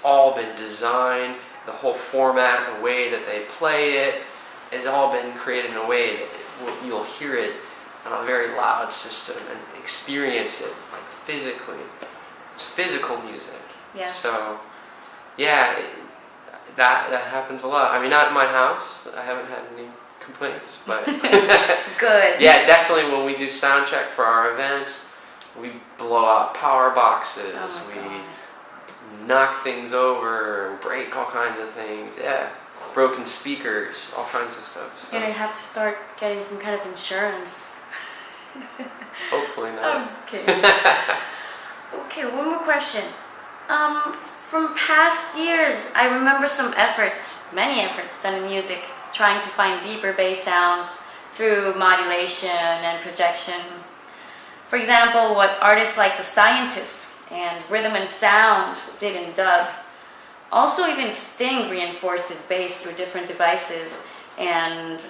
all been designed. The whole format, the way that they play it, has all been created in a way that you'll hear it on a very loud system and experience it like physically. It's physical music. Yes. So, yeah, that happens a lot. I mean, not in my house. I haven't had any complaints, but good. Yeah, definitely when we do sound check for our events, we blow out power boxes. Oh my God. Knock things over, break all kinds of things. Yeah, broken speakers, all kinds of stuff. So. You have to start getting some kind of insurance. Hopefully not. I'm just kidding. Okay, one more question. From past years, I remember some efforts, many efforts done in music, trying to find deeper bass sounds through modulation and projection. For example, what artists like The Scientist and Rhythm and Sound did in dub. Also, even Sting reinforced his bass through different devices, and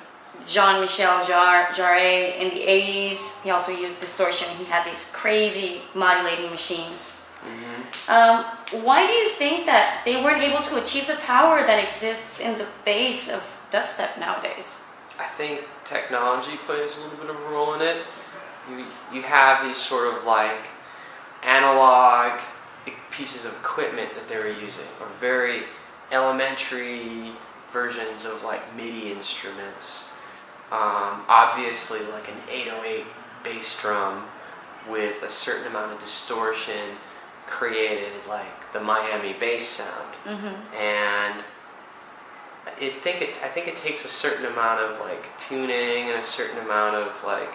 Jean-Michel Jarre in the 80s, he also used distortion. He had these crazy modulating machines. Mm-hmm. Why do you think that they weren't able to achieve the power that exists in the bass of dubstep nowadays? I think technology plays a little bit of a role in it. You have these sort of like analog pieces of equipment that they were using, or very elementary versions of like MIDI instruments. Obviously like an 808 bass drum with a certain amount of distortion created like the Miami bass sound. Mm-hmm. And I think it takes a certain amount of like tuning and a certain amount of like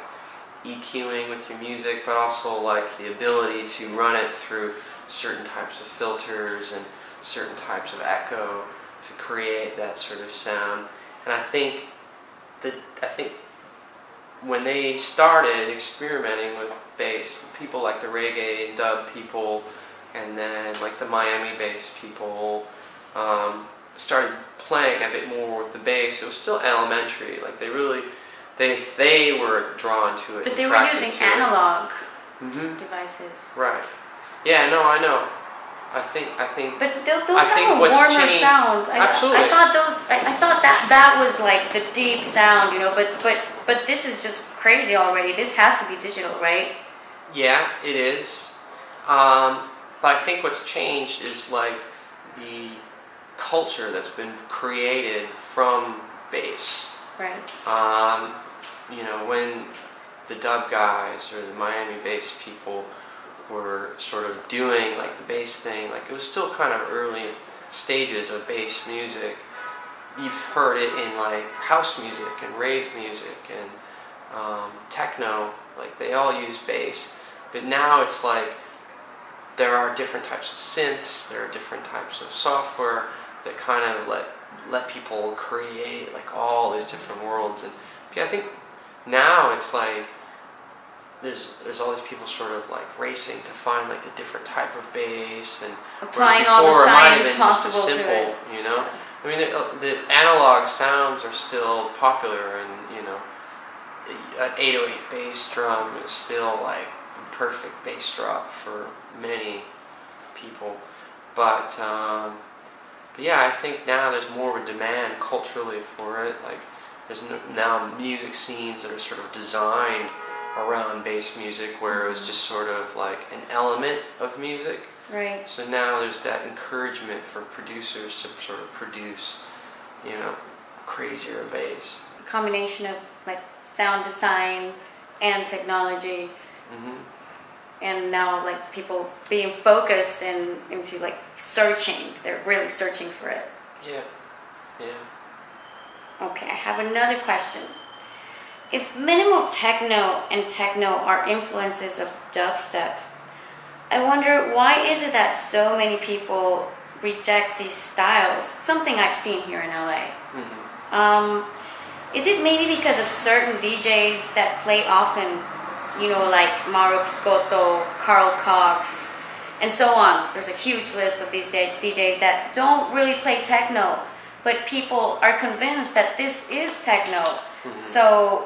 EQing with your music, but also like the ability to run it through certain types of filters and certain types of echo to create that sort of sound. And I think when they started experimenting with bass, people like the reggae and dub people, and then like the Miami bass people, started playing a bit more with the bass. It was still elementary. Like they were drawn to it. But they were using analog mm-hmm. devices. Right. Yeah. No, I know. I think. But those have a warmer sound. Absolutely. I thought that was like the deep sound, But this is just crazy already. This has to be digital, right? Yeah, it is. But I think what's changed is like the culture that's been created from bass. Right. When the dub guys or the Miami bass people were sort of doing like the bass thing, like it was still kind of early stages of bass music. You've heard it in like house music and rave music and techno, like they all use bass. But now it's like there are different types of synths, there are different types of software that kind of let people create like all these different worlds. And yeah, I think now it's like there's all these people sort of like racing to find like the different type of bass and applying all the science possible simple, to it. I mean, the analog sounds are still popular, and an 808 bass drum is still like the perfect bass drop for many people. But yeah, I think now there's more of a demand culturally for it. Like there's now music scenes that are sort of designed around bass music, where it was just sort of like an element of music. Right. So now there's that encouragement for producers to sort of produce, crazier bass. A combination of like sound design and technology. Mm-hmm. And now like people being focused into like searching. They're really searching for it. Yeah. Okay, I have another question. If minimal techno and techno are influences of dubstep, I wonder why is it that so many people reject these styles? Something I've seen here in LA. Mm-hmm. Is it maybe because of certain DJs that play often, like Mauro Picotto, Carl Cox, and so on? There's a huge list of these DJs that don't really play techno, but people are convinced that this is techno. Mm-hmm.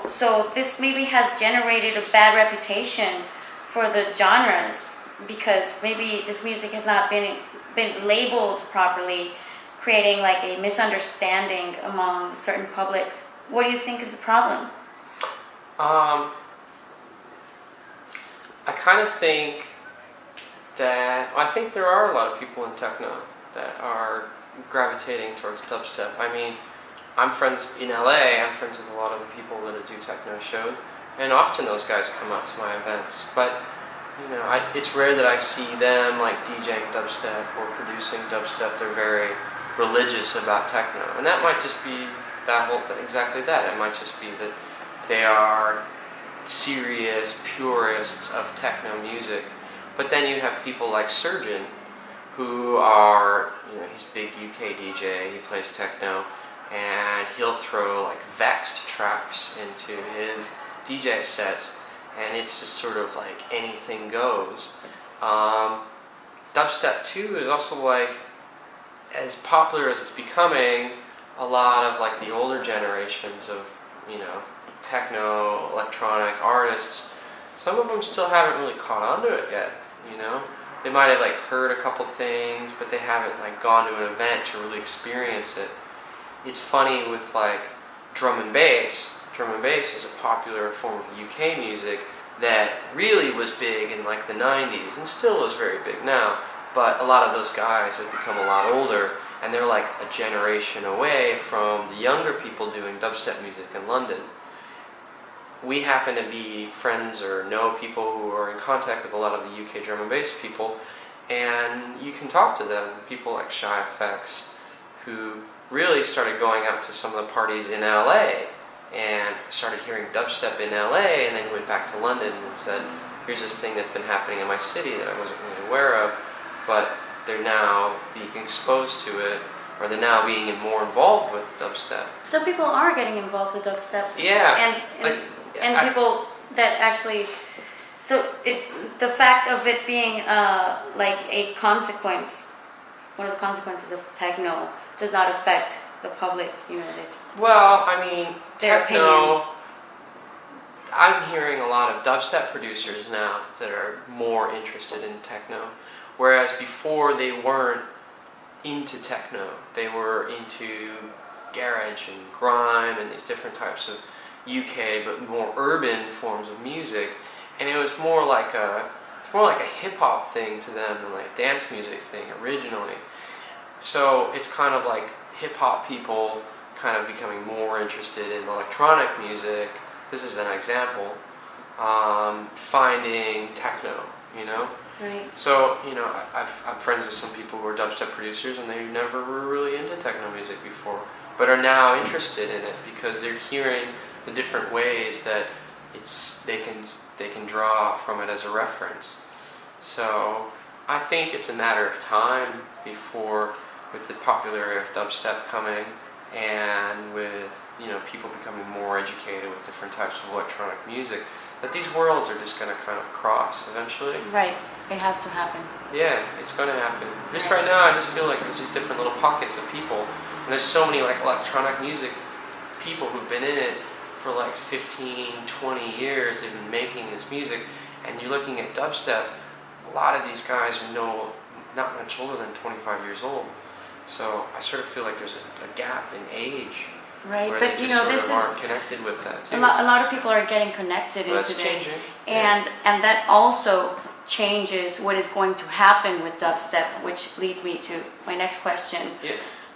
So this maybe has generated a bad reputation for the genres, because maybe this music has not been been labeled properly, creating like a misunderstanding among certain publics. What do you think is the problem? I kind of think that I think there are a lot of people in techno that are gravitating towards dubstep. I mean, I'm friends in LA. I'm friends with a lot of the people that do techno shows, and often those guys come out to my events. But you know, it's rare that I see them like DJing dubstep or producing dubstep. They're very religious about techno, and that might just be exactly that. It might just be that they are serious purists of techno music. But then you have people like Surgeon, who are, you know, he's a big UK DJ, he plays techno, and he'll throw like vexed tracks into his DJ sets, and it's just sort of like anything goes. Dubstep too is also like, as popular as it's becoming, a lot of like the older generations of, you know, techno, electronic artists, some of them still haven't really caught on to it yet, you know? They might have like heard a couple things, but they haven't like gone to an event to really experience it. It's funny with like drum and bass. Drum and bass is a popular form of UK music that really was big in like the 90s and still is very big now, but a lot of those guys have become a lot older, and they're like a generation away from the younger people doing dubstep music in London. We happen to be friends or know people who are in contact with a lot of the UK drum and bass people, and you can talk to them. People like Shy FX, who really started going out to some of the parties in LA and started hearing dubstep in LA, and then went back to London and said, here's this thing that's been happening in my city that I wasn't really aware of, but they're now being exposed to it, or they're now being more involved with dubstep. So people are getting involved with dubstep. Yeah. And people that actually, so the fact of it being like a consequence, one of the consequences of techno, does not affect the public, you know. Well, I mean, their techno, opinion. I'm hearing a lot of dubstep producers now that are more interested in techno, whereas before they weren't into techno. They were into garage and grime and these different types of UK but more urban forms of music, and it was more like a hip hop thing to them than like dance music thing originally. So it's kind of like hip hop people kind of becoming more interested in electronic music. This is an example. Finding techno, you know. Right. So, you know, I'm friends with some people who are dubstep producers, and they never were really into techno music before, but are now interested in it because they're hearing the different ways that they can draw from it as a reference. So I think it's a matter of time before, with the popularity of dubstep coming, and with, you know, people becoming more educated with different types of electronic music, that these worlds are just going to kind of cross eventually. Right. It has to happen. Yeah, it's going to happen. Just right now, I just feel like there's these different little pockets of people, and there's so many like electronic music people who've been in it for like 15, 20 years. They've been making this music, and you're looking at dubstep. A lot of these guys are not much older than 25 years old. So I sort of feel like there's a gap in age. Right, where but they you just know, sort this of is aren't connected with that too. a lot of people are getting connected Well, into that's this, changing. and that also changes what is going to happen with dubstep, which leads me to my next question. Yeah.